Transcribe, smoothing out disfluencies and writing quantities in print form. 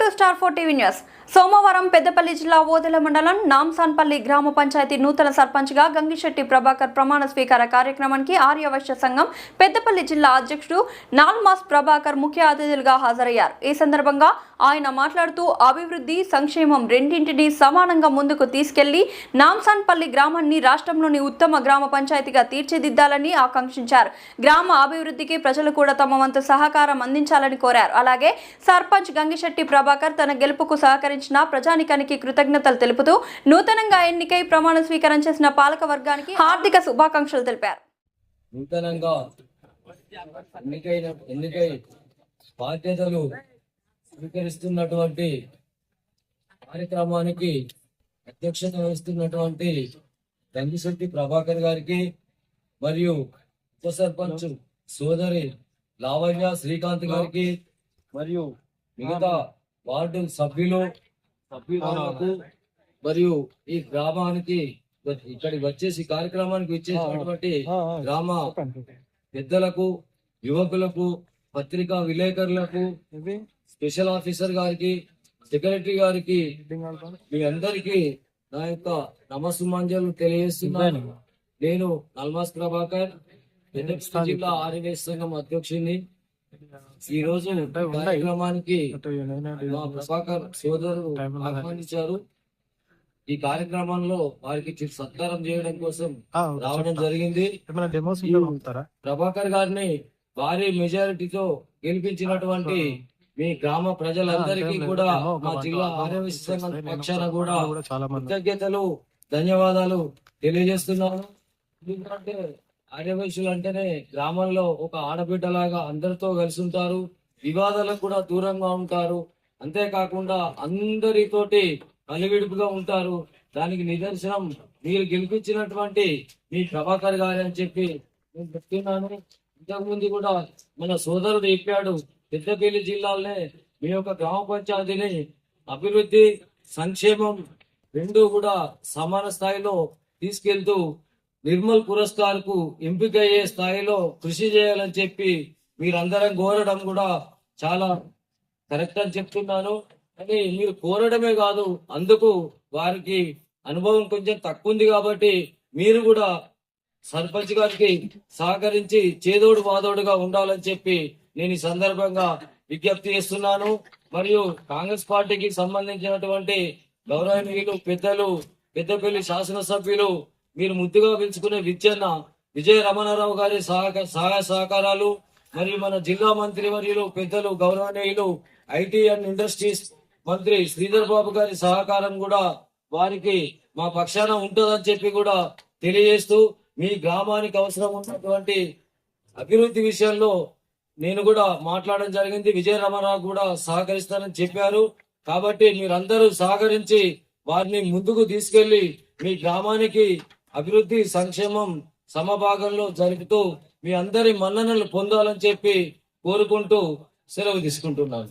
Welcome to star 4 TV news. సోమవారం పెద్దపల్లి జిల్లా ఓదెల మండలం నాంసాన్పల్లి గ్రామ పంచాయతీ నూతన సర్పంచ్గా గంగిశెట్టి ప్రభాకర్ ప్రమాణ స్వీకార కార్యక్రమానికి ఆర్యవైశ్య సంఘం పెద్దపల్లి జిల్లా అధ్యక్షుడు నాల్మాస్ ప్రభాకర్ ముఖ్య అతిథులుగా హాజరయ్యారు. ఈ సందర్భంగా ఆయన మాట్లాడుతూ అభివృద్ధి, సంక్షేమం రెండింటినీ సమానంగా ముందుకు తీసుకెళ్లి నాంసాన్పల్లి గ్రామాన్ని రాష్ట్రంలోని ఉత్తమ గ్రామ పంచాయతీగా తీర్చిదిద్దాలని ఆకాంక్షించారు. గ్రామ అభివృద్ధికి ప్రజలు కూడా తమ వంతు సహకారం అందించాలని కోరారు. అలాగే సర్పంచ్ గంగిశెట్టి ప్రభాకర్ తన గెలుపుకు సహకరించిన ప్రజానికానికి కృతజ్ఞతలు తెలుపుతూ నూతనంగా ఎన్నికై ప్రమాణ స్వీకారం చేసిన పాలక వర్గానికి హార్దిక శుభాకాంక్షలు తెలిపారు. నూతనంగా ఎన్నికై బాధ్యతలు స్వీకరిస్తున్నటువంటి కార్యక్రమానికి అధ్యక్షత వహిస్తున్నటువంటి గంగిశెట్టి ప్రభాకర్ గారికి మరియు ఉప సర్పంచ్ సోదరి లావణ్య శ్రీకాంత్ గారికి మరియు మిగతా వార్డు సభ్యులకు మరియు ఈ గ్రామానికి ఇక్కడికి వచ్చేసి కార్యక్రమానికి వచ్చేసినటువంటి గ్రామ పెద్దలకు, యువకులకు, పత్రికా విలేకరులకు, స్పెషల్ ఆఫీసర్ గారికి, సెక్రటరీ గారికి, మీ అందరికీ నా యొక్క నమస్సుమాంజలు తెలియజేస్తున్నాను. నేను నల్మాస్ ప్రభాకర్, జిల్లా ఆర్యవైశ్య సంఘం అధ్యక్షుడిని. ఈ రోజు కార్యక్రమానికి మా ప్రభాకర్ సోదరులు ఆహ్వానించారు. ఈ కార్యక్రమంలో వారికి సత్కారం చేయడం కోసం రావడం జరిగింది. ప్రభాకర్ గారిని భారీ మెజారిటీతో గెలిపించినటువంటి మీ గ్రామ ప్రజలందరికీ కూడా మా జిల్లా ఆర్యవైశ్య సంఘం పక్షాన కూడా కృతజ్ఞతలు, ధన్యవాదాలు తెలియజేస్తున్నాను. ఎందుకంటే ఆర్యవైశ్యులు అంటేనే గ్రామంలో ఒక ఆడబిడ్డలాగా అందరితో కలిసి ఉంటారు, వివాదాలకు కూడా దూరంగా ఉంటారు. అంతేకాకుండా అందరితోటి కలివిడుపుగా ఉంటారు. దానికి నిదర్శనం మీరు గెలిపించినటువంటి మీ ప్రభాకర్ గారు అని చెప్పి నేను చెప్తున్నాను. ఇంతకుముందు కూడా మన సోదరుడు చెప్పాడు, పెద్దపల్లి జిల్లాలోనే మీ యొక్క గ్రామ పంచాయతీని అభివృద్ధి, సంక్షేమం రెండు కూడా సమాన స్థాయిలో తీసుకెళ్తూ నిర్మల్ పురస్కార్ కు ఎంపికయ్యే స్థాయిలో కృషి చేయాలని చెప్పి మీరందరం కోరడం కూడా చాలా కరెక్ట్ అని చెప్తున్నాను. అని మీరు కోరడమే కాదు, అందుకు వారికి అనుభవం కొంచెం తక్కువ ఉంది కాబట్టి మీరు కూడా సర్పంచ్ గారికి సహకరించి చేదోడు వాదోడుగా ఉండాలని చెప్పి నేను ఈ సందర్భంగా విజ్ఞప్తి చేస్తున్నాను. మరియు కాంగ్రెస్ పార్టీకి సంబంధించినటువంటి గౌరవనీయులు పెద్దలు, పెద్దపల్లి శాసనసభ్యులు, మీరు ముద్దుగా పిలుచుకునే విద్యన్న విజయ రమణారావు గారి సహాయ సహకారాలు, మరియు మన జిల్లా మంత్రి వర్యులు పెద్దలు గౌరవనీయులు ఐటీ అండ్ ఇండస్ట్రీస్ మంత్రి శ్రీధర్ బాబు గారి సహకారం కూడా వారికి మా పక్షాన ఉంటుందని చెప్పి కూడా తెలియజేస్తూ, మీ గ్రామానికి అవసరం ఉన్నటువంటి అభివృద్ధి విషయంలో నేను కూడా మాట్లాడడం జరిగింది. విజయ రమణారావు కూడా సహకరిస్తానని చెప్పారు. కాబట్టి మీరందరూ సహకరించి వారిని ముందుకు తీసుకెళ్లి మీ గ్రామానికి అభివృద్ధి, సంక్షేమం సమభాగంలో జరుపుతూ మీ అందరి మన్ననలు పొందాలని చెప్పి కోరుకుంటూ సెలవు తీసుకుంటున్నాను.